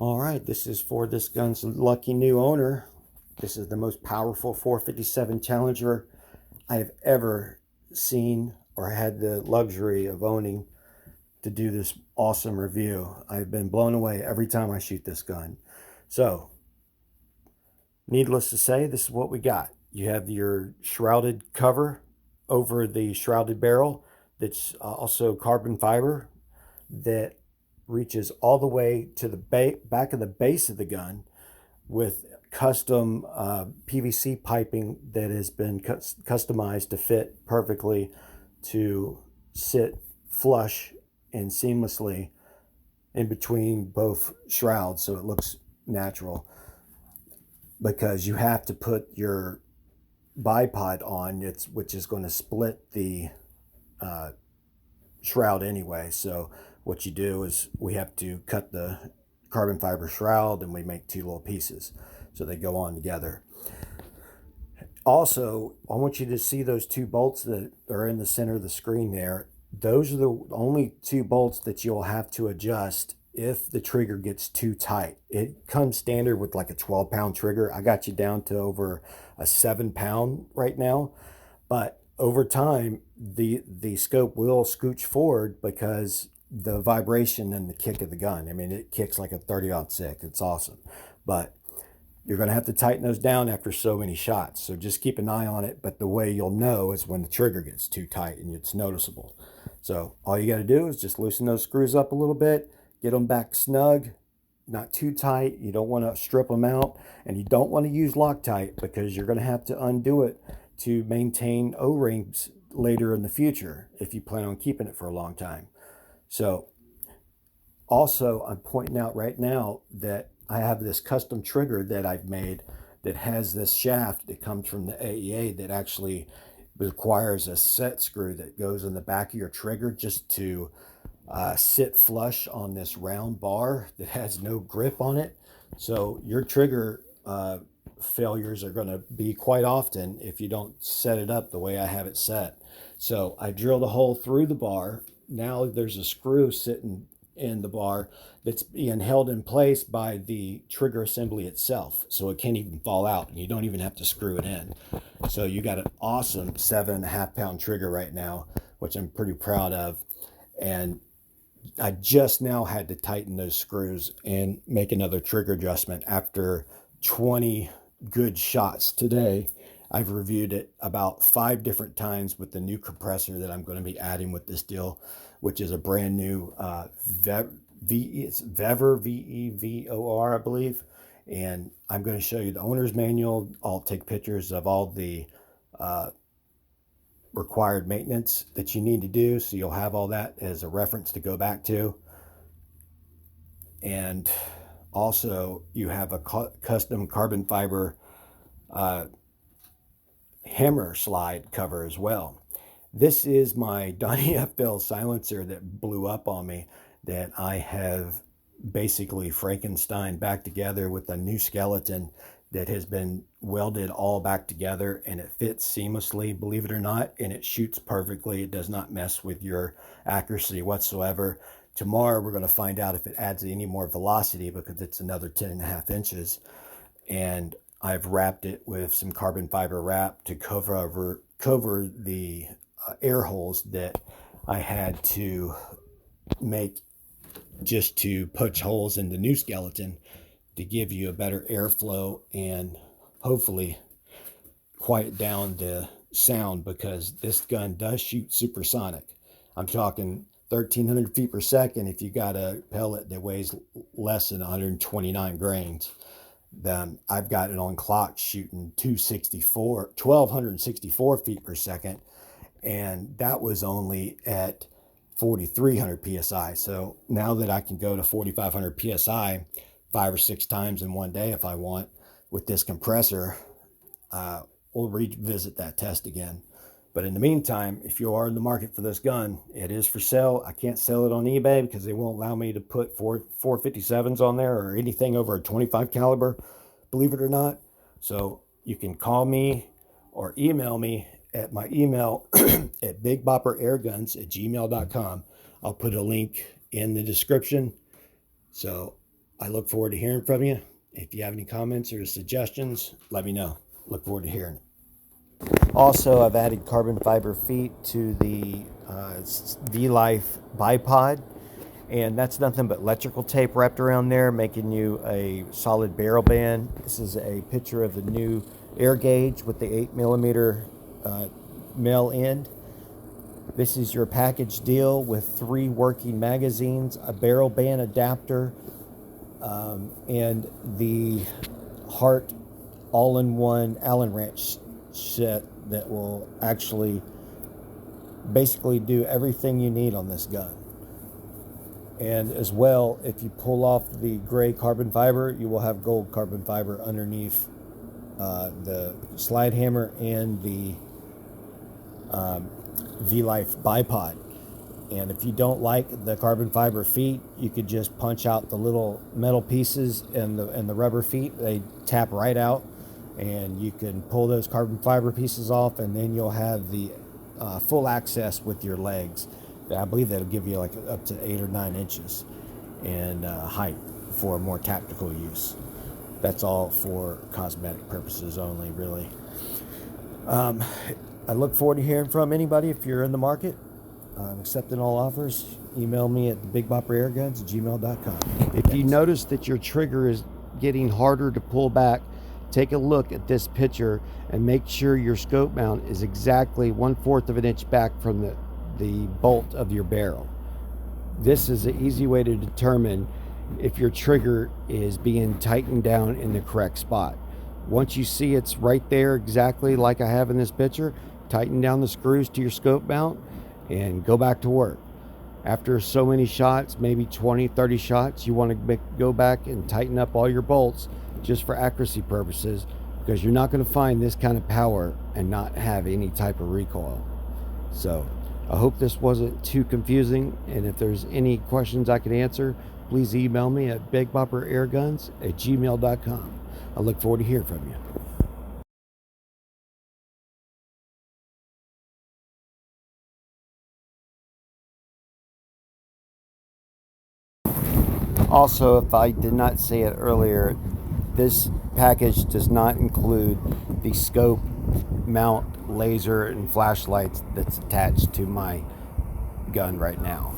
All right, this is for this gun's lucky new owner. This is the most powerful 457 Challenger I have ever seen or had the luxury of owning to do this awesome review. I've been blown away every time I shoot this gun. So, needless to say, this is what we got. You have your shrouded cover over the shrouded barrel that's also carbon fiber that reaches all the way to the back of the base of the gun with custom PVC piping that has been customized to fit perfectly to sit flush and seamlessly in between both shrouds so it looks natural, because you have to put your bipod on, which is going to split the shroud anyway. So what you do is we have to cut the carbon fiber shroud and we make two little pieces so they go on together. Also, I want you to see those two bolts that are in the center of the screen there. Those are the only two bolts that you'll have to adjust if the trigger gets too tight. It comes standard with like a 12-pound trigger. I got you down to over a 7-pound right now, but over time the scope will scooch forward because the vibration and the kick of the gun. I mean, it kicks like a 30-06. It's awesome, but you're going to have to tighten those down after so many shots. So just keep an eye on it. But the way you'll know is when the trigger gets too tight and it's noticeable. So all you got to do is just loosen those screws up a little bit, get them back snug, not too tight. You don't want to strip them out, and you don't want to use Loctite because you're going to have to undo it to maintain O-rings later in the future if you plan on keeping it for a long time. So also, I'm pointing out right now that I have this custom trigger that I've made that has this shaft that comes from the AEA that actually requires a set screw that goes in the back of your trigger just to sit flush on this round bar that has no grip on it. So your trigger failures are going to be quite often if you don't set it up the way I have it set. So I drilled a hole through the bar. Now there's a screw sitting in the bar that's being held in place by the trigger assembly itself, so it can't even fall out and you don't even have to screw it in. So you got an awesome 7.5-pound trigger right now, which I'm pretty proud of. And I just now had to tighten those screws and make another trigger adjustment after 20 good shots today. I've reviewed it about 5 different times with the new compressor that I'm going to be adding with this deal, which is a brand new it's Vevor, Vevor, I believe. And I'm going to show you the owner's manual. I'll take pictures of all the required maintenance that you need to do, so you'll have all that as a reference to go back to. And also you have a custom carbon fiber hammer slide cover as well. This is my Donnie FL silencer that blew up on me, that I have basically Frankenstein back together with a new skeleton that has been welded all back together, and it fits seamlessly, believe it or not, and it shoots perfectly. It does not mess with your accuracy whatsoever. Tomorrow we're going to find out if it adds any more velocity, because it's another 10.5 inches. And I've wrapped it with some carbon fiber wrap to cover the air holes that I had to make just to punch holes in the new skeleton to give you a better airflow and hopefully quiet down the sound, because this gun does shoot supersonic. I'm talking 1,300 feet per second if you got a pellet that weighs less than 129 grains. Then I've got it on clock shooting 1,264 feet per second, and that was only at 4,300 psi. So now that I can go to 4,500 psi 5 or 6 times in one day if I want with this compressor, we'll revisit that test again. But in the meantime, if you are in the market for this gun, it is for sale. I can't sell it on eBay because they won't allow me to put 457s on there or anything over a 25 caliber, believe it or not. So you can call me or email me at my email at bigbopper.airguns@gmail.com. I'll put a link in the description. So I look forward to hearing from you. If you have any comments or suggestions, let me know. Look forward to hearing it. Also, I've added carbon fiber feet to the V-Life bipod, and that's nothing but electrical tape wrapped around there, making you a solid barrel band. This is a picture of the new air gauge with the 8mm male end. This is your package deal with 3 working magazines, a barrel band adapter, and the Hart all-in-one Allen wrench set that will actually basically do everything you need on this gun. And as well, if you pull off the gray carbon fiber, you will have gold carbon fiber underneath the slide hammer and the V-Life bipod. And if you don't like the carbon fiber feet, you could just punch out the little metal pieces and the rubber feet. They tap right out, and you can pull those carbon fiber pieces off, and then you'll have the full access with your legs. I believe that'll give you like up to 8 or 9 inches in height for more tactical use. That's all for cosmetic purposes only, really. I look forward to hearing from anybody. If you're in the market, I'm accepting all offers. Email me at bigbopperairguns@gmail.com. If you notice that your trigger is getting harder to pull back, take a look at this picture and make sure your scope mount is exactly 1/4 of an inch back from the bolt of your barrel. This is an easy way to determine if your trigger is being tightened down in the correct spot. Once you see it's right there exactly like I have in this picture, tighten down the screws to your scope mount and go back to work. After so many shots, maybe 20, 30 shots, you want to go back and tighten up all your bolts just for accuracy purposes, because you're not going to find this kind of power and not have any type of recoil. So I hope this wasn't too confusing, and if there's any questions I can answer, please email me at bigbopperairguns@gmail.com. I look forward to hearing from you. Also, if I did not say it earlier, this package does not include the scope, mount, laser, and flashlights that's attached to my gun right now.